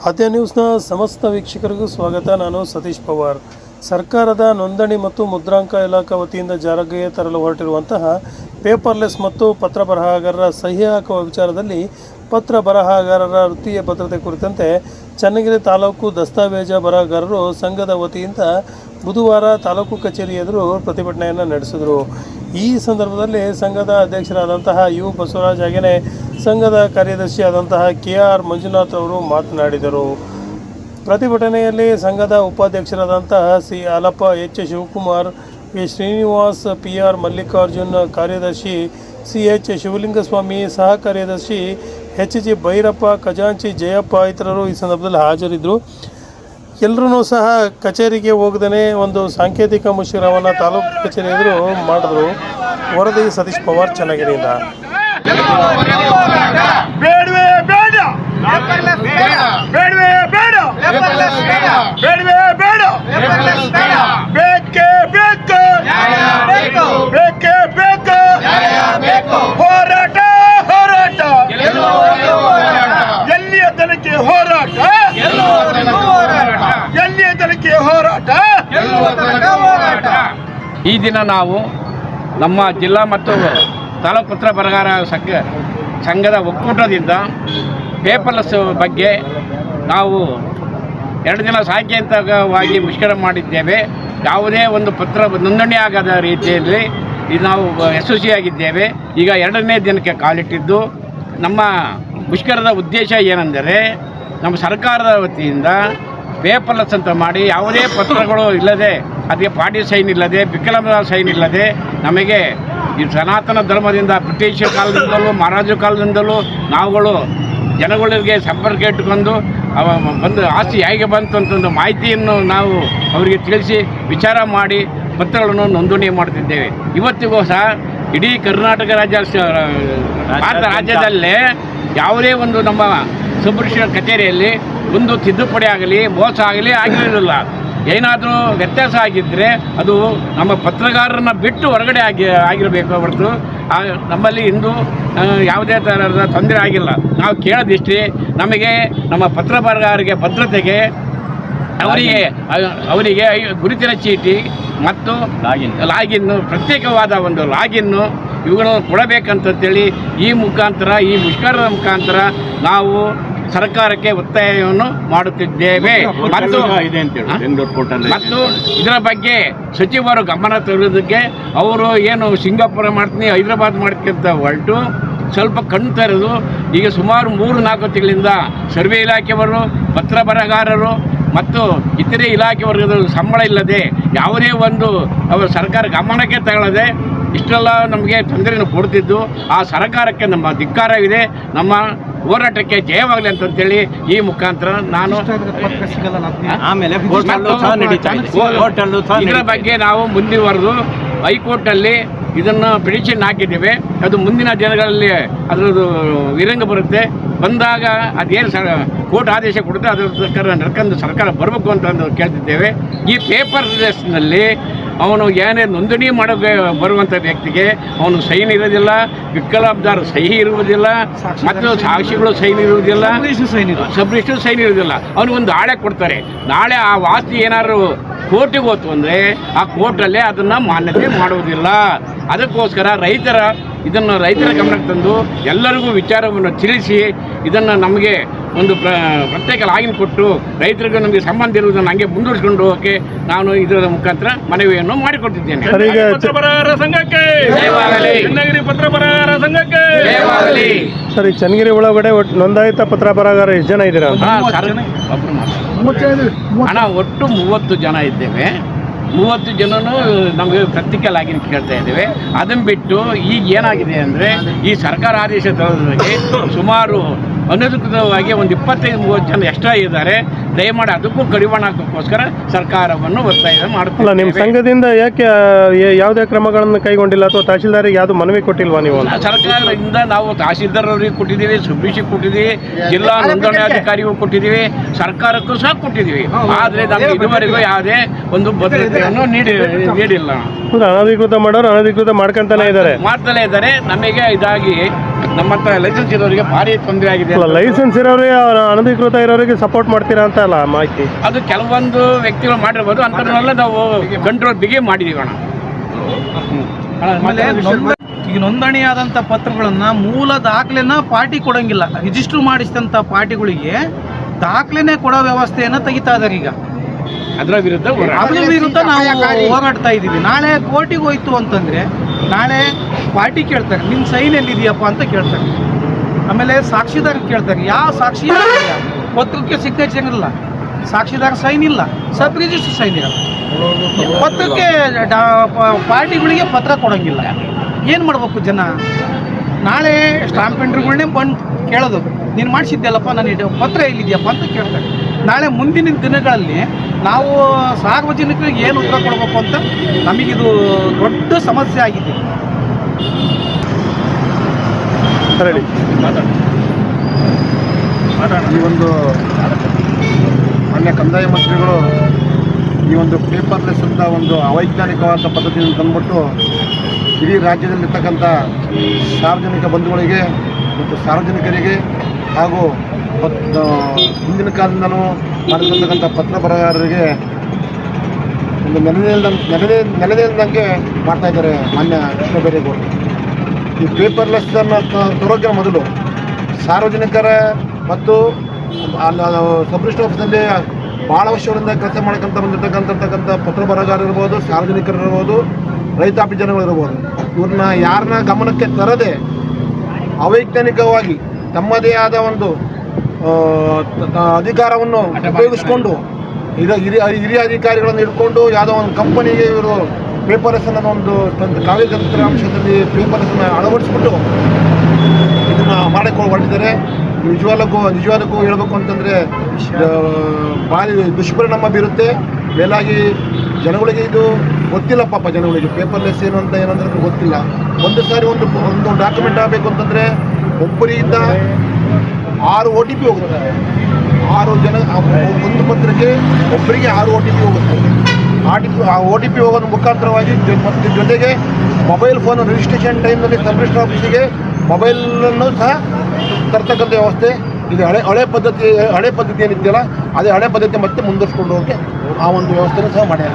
ಆದ್ಯ ನ್ಯೂಸ್ನ ಸಮಸ್ತ ವೀಕ್ಷಕರಿಗೂ ಸ್ವಾಗತ. ನಾನು ಸತೀಶ್ ಪವಾರ್. ಸರ್ಕಾರದ ನೋಂದಣಿ ಮತ್ತು ಮುದ್ರಾಂಕ ಇಲಾಖೆ ವತಿಯಿಂದ ಜಾರಿಗೆ ತರಲು ಹೊರಟಿರುವಂತಹ ಪೇಪರ್ಲೆಸ್ ಮತ್ತು ಪತ್ರ ಬರಹಗಾರರ ಸಹಿ ಹಾಕುವ ವಿಚಾರದಲ್ಲಿ ಪತ್ರ ಬರಹಗಾರರ ವೃತ್ತಿಯ ಭದ್ರತೆ ಕುರಿತಂತೆ ಚನ್ನಗಿರಿ ತಾಲೂಕು ದಸ್ತಾವೇಜ ಬರಹಗಾರರು ಸಂಘದ ವತಿಯಿಂದ ಬುಧವಾರ ತಾಲೂಕು ಕಚೇರಿ ಎದುರು ಪ್ರತಿಭಟನೆಯನ್ನು ನಡೆಸಿದರು. ಈ ಸಂದರ್ಭದಲ್ಲಿ ಸಂಘದ ಅಧ್ಯಕ್ಷರಾದಂತಹ ಯು ಬಸವರಾಜ್ ಹಾಗೆಯೇ ಸಂಘದ ಕಾರ್ಯದರ್ಶಿ ಆದಂತಹ KR ಮಂಜುನಾಥ್ ಅವರು ಮಾತನಾಡಿದರು. ಪ್ರತಿಭಟನೆಯಲ್ಲಿ ಸಂಘದ ಉಪಾಧ್ಯಕ್ಷರಾದಂತಹ C Halappa, H Shivakumar, V Srinivas, PR Mallikarjun, ಕಾರ್ಯದರ್ಶಿ CH ಶಿವಲಿಂಗಸ್ವಾಮಿ, ಸಹ ಕಾರ್ಯದರ್ಶಿ HG ಭೈರಪ್ಪ, ಖಜಾಂಚಿ ಜಯಪ್ಪ ಇತರರು ಈ ಸಂದರ್ಭದಲ್ಲಿ ಹಾಜರಿದ್ದರು. ಎಲ್ಲರೂ ಸಹ ಕಚೇರಿಗೆ ಹೋಗದೇ ಒಂದು ಸಾಂಕೇತಿಕ ಮುಷ್ಕರವನ್ನು ತಾಲೂಕು ಕಚೇರಿ ಎದುರು ಮಾಡಿದ್ರು. ವರದಿ ಸತೀಶ್ ಪವಾರ್, ಚನ್ನಗಿರಿಯಿಂದ. ಬೇಡವೇ ಬೇಡ, ಬೇಡವೇ ಬೇಡ, ಬೇಡವೇ ಬೇಡ, ಬೇಕೇ ಬೇಕು, ಬೇಕೇ ಬೇಕು, ಹೋರಾಟ ಹೋರಾಟ, ಎಲ್ಲಿಯ ತನಕ ಹೋರಾಟ, ಎಲ್ಲಿಯ ತನಕ ಹೋರಾಟ. ಈ ದಿನ ನಾವು ನಮ್ಮ ಜಿಲ್ಲಾ ಮತ್ತು ತಾಲೂಕು ಪತ್ರ ಬರಹಗಾರ ಸಂಘದ ಒಕ್ಕೂಟದಿಂದ ಪೇಪರ್ಲೆಸ್ ಬಗ್ಗೆ ನಾವು 2 ದಿನ ಸಾಂಕೇತಿಕವಾಗಿ ಮುಷ್ಕರ ಮಾಡಿದ್ದೇವೆ. ಯಾವುದೇ ಒಂದು ಪತ್ರ ನೋಂದಣಿ ಆಗದ ರೀತಿಯಲ್ಲಿ ಇದು ನಾವು ಯಶಸ್ವಿಯಾಗಿದ್ದೇವೆ. ಈಗ 2ನೇ ದಿನಕ್ಕೆ ಕಾಲಿಟ್ಟಿದ್ದು. ನಮ್ಮ ಮುಷ್ಕರದ ಉದ್ದೇಶ ಏನೆಂದರೆ, ನಮ್ಮ ಸರ್ಕಾರದ ವತಿಯಿಂದ ಪೇಪರ್ಲೆಸ್ ಅಂತ ಮಾಡಿ ಯಾವುದೇ ಪತ್ರಗಳು ಇಲ್ಲದೆ, ಅದಕ್ಕೆ ಪಾರ್ಟಿ ಸೈನ್ ಇಲ್ಲದೆ, ವಿಕಲಂಗ ಸೈನ್ ಇಲ್ಲದೆ, ನಮಗೆ ಈ ಸನಾತನ ಧರ್ಮದಿಂದ ಬ್ರಿಟಿಷ್ ಕಾಲದಿಂದಲೂ ಮಹಾರಾಜ ಕಾಲದಿಂದಲೂ ನಾವುಗಳು ಜನಗಳಿಗೆ ಸಂಪರ್ಕ ಇಟ್ಟುಕೊಂಡು ಬಂದು ಆಸ್ತಿ ಹೇಗೆ ಬಂತು ಅಂತಂದು ಮಾಹಿತಿಯನ್ನು ನಾವು ಅವರಿಗೆ ತಿಳಿಸಿ ವಿಚಾರ ಮಾಡಿ ಪತ್ರಗಳನ್ನು ನೋಂದಣಿ ಮಾಡುತ್ತಿದ್ದೇವೆ. ಇವತ್ತಿಗೂ ಸಹ ಇಡೀ ಕರ್ನಾಟಕ ಭಾರತ ರಾಜ್ಯದಲ್ಲೇ ಯಾವುದೇ ಒಂದು ನಮ್ಮ ಸಬ್ ರಿಜಿಸ್ಟ್ರಾರ್ ಕಚೇರಿಯಲ್ಲಿ ಒಂದು ತಿದ್ದುಪಡಿ ಆಗಲಿ ಮೋಸ ಆಗಲಿ ಆಗಿರಲಿಲ್ಲ. ಏನಾದರೂ ವ್ಯತ್ಯಾಸ ಆಗಿದ್ದರೆ ಅದು ನಮ್ಮ ಪತ್ರಗಾರರನ್ನು ಬಿಟ್ಟು ಹೊರಗಡೆ ಆಗಿರಬೇಕು ಹೊರತು ನಮ್ಮಲ್ಲಿ ಇಂದು ಯಾವುದೇ ಥರದ ತೊಂದರೆ ಆಗಿಲ್ಲ. ನಾವು ಕೇಳೋದಿಷ್ಟೇ, ನಮಗೆ ನಮ್ಮ ಪತ್ರ ಬರಹಗಾರರಿಗೆ ಭದ್ರತೆಗೆ ಅವರಿಗೆ ಗುರುತಿನ ಚೀಟಿ ಮತ್ತು ಲಾಗಿನ್ನು, ಪ್ರತ್ಯೇಕವಾದ ಒಂದು ಲಾಗಿನ್ನು ಇವುಗಳನ್ನು ಕೊಡಬೇಕಂತೇಳಿ ಈ ಮುಷ್ಕರದ ಮುಖಾಂತರ ನಾವು ಸರ್ಕಾರಕ್ಕೆ ಒತ್ತಾಯವನ್ನು ಮಾಡುತ್ತಿದ್ದೇವೆ. ಮತ್ತು ಇದರ ಬಗ್ಗೆ ಸಚಿವರು ಗಮನ ತರುವುದಕ್ಕೆ ಅವರು ಏನು ಸಿಂಗಾಪುರ ಮಾಡ್ತೀನಿ, ಹೈದರಾಬಾದ್ ಮಾಡ್ತೀನಿ ಅಂತ ಹೊರಟು ಸ್ವಲ್ಪ ಕಣ್ಣು ತೆರೆದು ಈಗ ಸುಮಾರು 3-4 ತಿಂಗಳಿಂದ ಸರ್ವೆ ಇಲಾಖೆಯವರು, ಪತ್ರ ಬರಹಗಾರರು ಮತ್ತು ಇತರೆ ಇಲಾಖೆ ವರ್ಗದ ಸಂಬಳ ಇಲ್ಲದೆ ಯಾವುದೇ ಒಂದು ಅವರು ಸರ್ಕಾರ ಗಮನಕ್ಕೆ ತಗೊಳ್ಳದೆ ಇಷ್ಟೆಲ್ಲ ನಮಗೆ ತೊಂದರೆಯನ್ನು ಕೊಡ್ತಿದ್ದು, ಆ ಸರ್ಕಾರಕ್ಕೆ ನಮ್ಮ ಧಿಕ್ಕಾರವಿದೆ. ನಮ್ಮ ಹೋರಾಟಕ್ಕೆ ಜಯವಾಗಲಿ ಅಂತಂತೇಳಿ ಈ ಮುಖಾಂತರ ನಾನು ಇದರ ಬಗ್ಗೆ ನಾವು ಮುಂದುವರೆದು ಹೈಕೋರ್ಟಲ್ಲಿ ಇದನ್ನು ಪಿಟಿಷನ್ ಹಾಕಿದ್ದೇವೆ. ಅದು ಮುಂದಿನ ದಿನಗಳಲ್ಲಿ ಅದರದ್ದು ವಿರಂಗ ಬರುತ್ತೆ. ಬಂದಾಗ ಅದೇನು ಕೋರ್ಟ್ ಆದೇಶ ಕೊಡುತ್ತೆ ಅದರ ಪ್ರಕಾರ ನಡ್ಕೊಂಡು ಸರ್ಕಾರ ಬರಬೇಕು ಅಂತ ಕೇಳ್ತಿದ್ದೇವೆ. ಈ ಪೇಪರ್ಲೆಸ್ನಲ್ಲಿ ಅವನು ಏನೇ ನೋಂದಣಿ ಮಾಡೋಕ್ಕೆ ಬರುವಂಥ ವ್ಯಕ್ತಿಗೆ ಅವನು ಸೈನ್ ಇರೋದಿಲ್ಲ, ವಿಕಲಾಂಗರ ಸಹಿ ಇರುವುದಿಲ್ಲ, ಮತ್ತು ಸಾಕ್ಷಿಗಳು ಸೈನ್ ಇರುವುದಿಲ್ಲ, ಸಬ್ ರಿಜಿಸ್ಟ್ರಾರ್ ಸೈನ್ ಇರುವುದಿಲ್ಲ. ಅವನಿಗೊಂದು ಆಳೆ ಕೊಡ್ತಾರೆ. ನಾಳೆ ಆ ವಾಸ್ತಿ ಏನಾದ್ರು ಕೋರ್ಟಿಗೆ ಹೋಯ್ತು ಅಂದರೆ ಆ ಕೋರ್ಟಲ್ಲೇ ಅದನ್ನು ಮಾನ್ಯತೆ ಮಾಡುವುದಿಲ್ಲ. ಅದಕ್ಕೋಸ್ಕರ ಇದನ್ನು ರೈತರ ಗಮನಕ್ಕೆ ತಂದು ಎಲ್ಲರಿಗೂ ವಿಚಾರವನ್ನು ತಿಳಿಸಿ ಇದನ್ನು ನಮಗೆ ಒಂದು ಪ್ರತ್ಯೇಕ ಲಾಗಿನ್ ಕೊಟ್ಟು ರೈತರಿಗೂ ನಮಗೆ ಸಂಬಂಧ ಇರುವುದನ್ನು ಹಂಗೆ ಮುಂದುವರಿಸಿಕೊಂಡು ಹೋಗೋಕ್ಕೆ ನಾನು ಇದರ ಮುಖಾಂತರ ಮನವಿಯನ್ನು ಮಾಡಿಕೊಟ್ಟಿದ್ದೇನೆ. ಪತ್ರ ಬರಹಗಾರರ ಸಂಘಕ್ಕೆ ಜಯವಾಗಲಿ, ಚನ್ನಗಿರಿ ಪತ್ರ ಬರಹಗಾರರ ಸಂಘಕ್ಕೆ ಜಯವಾಗಲಿ. ಸರ್, ಈ ಚನ್ನಗಿರಿ ಒಳಗಡೆ ನೋಂದಾಯಿತ ಪತ್ರ ಬರಹಗಾರ ಎಷ್ಟು ಜನ ಇದ್ದೀರಾ? ಒಟ್ಟು 30 ಜನ ಇದ್ದೇವೆ. 30 ಜನನು ನಮಗೆ ಪ್ರತ್ಯೇಕ ಲಾಗಿನ್ ಕೇಳ್ತಾ ಇದ್ದೇವೆ. ಅದನ್ನು ಬಿಟ್ಟು ಈಗ ಏನಾಗಿದೆ ಅಂದರೆ, ಈ ಸರ್ಕಾರ ಆದೇಶ ತರೋದಕ್ಕೆ ಸುಮಾರು ಅನಧಿಕೃತವಾಗಿ ಒಂದು 25-30 ಜನ ಎಕ್ಸ್ಟ್ರಾ ಇದ್ದಾರೆ. ದಯಮಾಡಿ ಅದಕ್ಕೂ ಕಡಿವಾಣ ಹಾಕೋಕ್ಕೋಸ್ಕರ ಸರ್ಕಾರವನ್ನು ಒತ್ತಾಯ ಮಾಡುತ್ತಿಲ್ಲ. ನಿಮ್ಮ ಸಂಘದಿಂದ ಯಾಕೆ ಯಾವುದೇ ಕ್ರಮಗಳನ್ನು ಕೈಗೊಂಡಿಲ್ಲ ಅಥವಾ ತಹಶೀಲ್ದಾರಿಗೆ ಯಾವುದು ಮನವಿ ಕೊಟ್ಟಿಲ್ವಾ ನೀವು? ಸರ್ಕಾರದಿಂದ ನಾವು ತಹಶೀಲ್ದಾರರಿಗೆ ಕೊಟ್ಟಿದ್ದೀವಿ, ಸುಬ್ರಿಷಿಗೆ ಕೊಟ್ಟಿದ್ದೀವಿ, ಜಿಲ್ಲಾ ನೋಂದಣಾಧಿಕಾರಿಗೂ ಕೊಟ್ಟಿದ್ದೀವಿ, ಸರ್ಕಾರಕ್ಕೂ ಸಹ ಕೊಟ್ಟಿದ್ದೀವಿ. ಆದರೆ ನಮಗೆ ಇದುವರೆಗೂ ಯಾವುದೇ ಒಂದು ಭದ್ರತೆಯನ್ನು ನೀಡಿಲ್ಲ. ಅನಧಿಕೃತ ಮಾಡೋರು ಅನಧಿಕೃತ ಮಾಡ್ತಾನೇ ಇದ್ದಾರೆ. ನಮಗೆ ಇದಾಗಿ ನಮ್ಮಂಥ ಲೈಸೆನ್ಸ್ ಇರೋರಿಗೆ ಭಾರಿ ತೊಂದರೆ ಆಗಿದೆ. ಲೈಸೆನ್ಸ್ ಇರೋರಿಗೆ ಅನಧಿಕೃತ ಇರೋರಿಗೆ ಸಪೋರ್ಟ್ ಮಾಡ್ತೀರಾ ಅಂತ ಅಲ್ಲ ಮಾಹಿತಿ. ಅದು ಕೆಲವೊಂದು ವ್ಯಕ್ತಿಗಳು ಮಾಡಿರ್ಬೋದು, ಅಂಥವ್ರನ್ನೆಲ್ಲ ನಾವು ಕಂಟ್ರೋಲ್ ಬಿಗಿ ಮಾಡಿದೀವಿ ಅಣ್ಣ. ಆಮೇಲೆ ಈಗ ನೋಂದಣಿಯಾದಂಥ ಪತ್ರಗಳನ್ನು ಮೂಲ ದಾಖಲೆನ ಪಾರ್ಟಿ ಕೊಡೋಂಗಿಲ್ಲ. ರಿಜಿಸ್ಟ್ರ್ ಮಾಡಿಸಿದಂಥ ಪಾರ್ಟಿಗಳಿಗೆ ದಾಖಲೆನೇ ಕೊಡೋ ವ್ಯವಸ್ಥೆಯನ್ನು ತೆಗಿತಾ ಇದ್ದಾರೆ. ಈಗ ಅದರ ವಿರುದ್ಧ ನಾವು ಹೋರಾಡ್ತಾ ಇದ್ದೀವಿ. ನಾಳೆ ಕೋರ್ಟಿಗೆ ಹೋಯ್ತು ಅಂತಂದರೆ ನಾಳೆ ಪಾರ್ಟಿ ಕೇಳ್ತಾರೆ, ನಿಮ್ಮ ಸೈನ್ ಎಲ್ಲಿದೆಯಪ್ಪ ಅಂತ ಕೇಳ್ತಾರೆ. ಆಮೇಲೆ ಸಾಕ್ಷಿದಾರ ಕೇಳ್ತಾರೆ, ಯಾವ ಸಾಕ್ಷಿ ಪತ್ರಕ್ಕೆ ಸಿಗ್ನೇಚರ್ ಇಲ್ಲ, ಸಾಕ್ಷಿದಾರ ಸೈನ್ ಇಲ್ಲ, ಸಬ್ ರಿಜಿಸ್ಟರ್ ಸೈನ್ ಇಲ್ಲ, ಪತ್ರಕ್ಕೆ ಪಾರ್ಟಿಗಳಿಗೆ ಪತ್ರ ಕೊಡೋಂಗಿಲ್ಲ. ಏನು ಮಾಡ್ಬೇಕು ಜನ? ನಾಳೆ ಸ್ಟಾಂಪ್ ಪೆಂಡ್ರುಗಳನ್ನೇ ಬಂದು ಕೇಳೋದು, ನೀನು ಮಾಡಿಸಿದ್ದೆಲ್ಲಪ್ಪ, ನಾನು ಪತ್ರ ಎಲ್ಲಿದೆಯಪ್ಪ ಅಂತ ಕೇಳ್ತಾರೆ. ನಾಳೆ ಮುಂದಿನ ದಿನಗಳಲ್ಲಿ ನಾವು ಸಾರ್ವಜನಿಕರಿಗೆ ಏನು ಉತ್ತರ ಕೊಡಬೇಕು ಅಂತ ನಮಗಿದು ದೊಡ್ಡ ಸಮಸ್ಯೆ ಆಗಿದೆ. ಈ ಒಂದು ಮಾನ್ಯ ಕಂದಾಯ ಮಂತ್ರಿಗಳು ಈ ಒಂದು ಪೇಪರ್ಲೆಸ್ ಅಂತ ಒಂದು ಅವೈಜ್ಞಾನಿಕವಾದ ಪದ್ಧತಿಯನ್ನು ತಂದುಬಿಟ್ಟು ಇಡೀ ರಾಜ್ಯದಲ್ಲಿರ್ತಕ್ಕಂಥ ಸಾರ್ವಜನಿಕ ಬಂಧುಗಳಿಗೆ ಮತ್ತು ಸಾರ್ವಜನಿಕರಿಗೆ ಹಾಗೂ ಹಿಂದಿನ ಕಾಲದಿಂದಲೂ ಮಾಡಿರ್ತಕ್ಕಂಥ ಪತ್ರ ಬರಹಗಾರರಿಗೆ ಒಂದು ನೆಲೆನಿಲ್ದಂಗೆ ಮಾಡ್ತಾಯಿದ್ದಾರೆ ಮಾನ್ಯ ಕೃಷ್ಣ ಬೈರೇಗೌಡರು. ಈ ಪೇಪರ್ಲೆಸ್ಸನ್ನು ತರೋಕ್ಕೆ ಮೊದಲು ಸಾರ್ವಜನಿಕರ ಮತ್ತು ಸಬ್ ರಿಜಿಸ್ಟರ್ ಆಫೀಸಲ್ಲಿ ಭಾಳ ವರ್ಷಗಳಿಂದ ಕೆಲಸ ಬಂದಿರ್ತಕ್ಕಂಥ ಪತ್ರ ಬರಹಗಾರ ಇರ್ಬೋದು, ಸಾರ್ವಜನಿಕರಿರ್ಬೋದು, ರೈತಾಪಿ ಜನಗಳಿರ್ಬೋದು, ಇವ್ರನ್ನ ಯಾರನ್ನ ಗಮನಕ್ಕೆ ತರದೆ ಅವೈಜ್ಞಾನಿಕವಾಗಿ ತಮ್ಮದೇ ಆದ ಒಂದು ಅಧಿಕಾರವನ್ನು ಉಪಯೋಗಿಸ್ಕೊಂಡು ಹಿರಿಯ ಅಧಿಕಾರಿಗಳನ್ನು ಇಟ್ಕೊಂಡು ಯಾವುದೋ ಒಂದು ಕಂಪನಿಗೆ ಇವರು ಪೇಪರ್ಲೆಸ್ಸನ್ನು ಒಂದು ಕಾವ್ಯ ತಂತ್ರಾಂಶದಲ್ಲಿ ಪೇಪರ್ಲೆಸ್ಸನ್ನು ಅಳವಡಿಸ್ಬಿಟ್ಟು ಇದನ್ನು ಹೊರಟಿದ್ದಾರೆ. ನಿಜವಾದಕ್ಕೂ ಹೇಳಬೇಕು ಅಂತಂದರೆ ಭಾರಿ ದುಷ್ಪರಿಣಾಮ ಬೀರುತ್ತೆ. ಮೇಲಾಗಿ ಜನಗಳಿಗೆ ಇದು ಗೊತ್ತಿಲ್ಲ, ಪಾಪ ಜನಗಳಿಗೆ ಪೇಪರ್ಲೆಸ್ ಏನು ಅಂತ ಏನಂದ್ರೆ ಗೊತ್ತಿಲ್ಲ. ಒಂದು ಸಾರಿ ಒಂದು ಡಾಕ್ಯುಮೆಂಟ್ ಆಗಬೇಕು ಅಂತಂದರೆ ಒಬ್ಬರಿಂದ 6 OTP ಹೋಗುತ್ತೆ. 6 ಜನ ಒಂದು ಪತ್ರಕ್ಕೆ ಒಬ್ಬರಿಗೆ 6 OTP ಹೋಗುತ್ತೆ. OTP ಹೋಗೋದ್ರ ಮುಖಾಂತರವಾಗಿ ಮತ್ತು ಜೊತೆಗೆ ಮೊಬೈಲ್ ಫೋನ್ ರಿಜಿಸ್ಟ್ರೇಷನ್ ಟೈಮ್ನಲ್ಲಿ ಸಬ್ ರಿಜಿಸ್ಟರ್ ಆಫೀಸಿಗೆ ಮೊಬೈಲನ್ನು ಸಹ ತರ್ತಕ್ಕಂಥ ವ್ಯವಸ್ಥೆ ಇದು. ಹಳೆ ಪದ್ಧತಿ ಏನಿದೆಯಲ್ಲ ಅದೇ ಹಳೆ ಪದ್ಧತಿ ಮತ್ತೆ ಮುಂದುವರ್ಸ್ಕೊಂಡು ಹೋಗಿ ಆ ಒಂದು ವ್ಯವಸ್ಥೆನೂ ಸಹ ಮಾಡ್ಯಾರ.